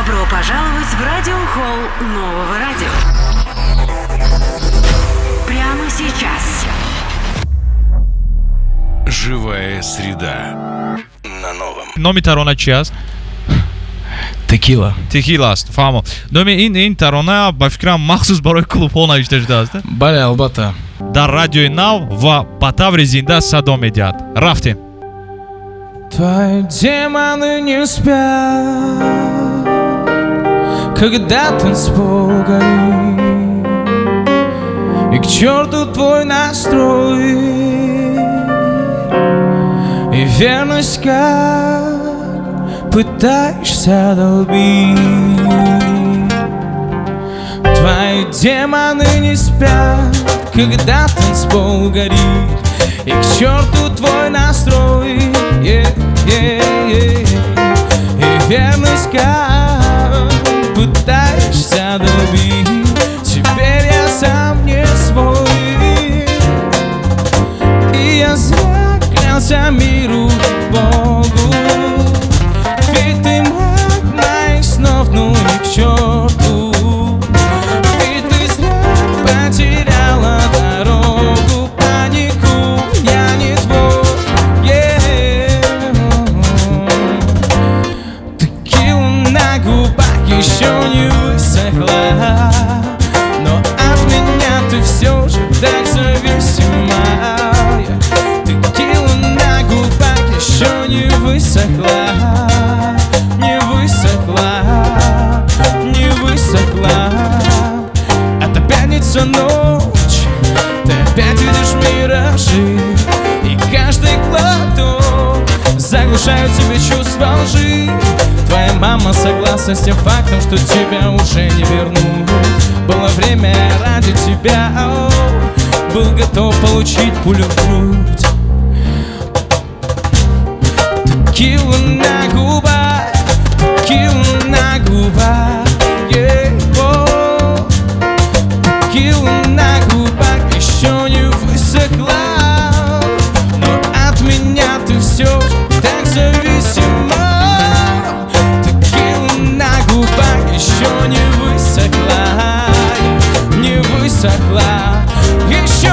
Добро пожаловать в радиохолл нового радио. Прямо сейчас. Живая среда на новом. Номи тарона чи аст? Текила. Текила аст, фаҳмо. Номи ин тарона ба фикрам махсус барои клубҳо навишта шудааст. Бале, албатта. Дар радиои Нав ва ба таври зинда садо медиҳад. Рафтем. Твои демоны не спят, когда танцпол горит, и к черту твой настрой, и верность как пытаешься долбить. Твои демоны не спят, когда танцпол горит, и к черту твой настрой, и верность как пытаешься добить. Теперь я сам не свой, и я зря клялся миру и Богу, ведь ты мрак моих снов, ну и к черту, ведь ты зря потеряла дорогу, панику, я не твой. Текила на губах еще не высохла, но от меня ты все же так зависима. Текила на губах еще не высохла, не высохла, не высохла. Это пятница ночь, ты опять видишь миражи, и каждый глоток заглушает тебе чувство лжи. Твоя мама согласна с тем фактом, что тебя уже не вернут. Было время ради тебя, был готов получить пулю в грудь. Текила на губах, текила на губах, текила на губах еще не высохла, но от меня ты все же так зависима. Текила на губах еще не высохла, не высохла, еще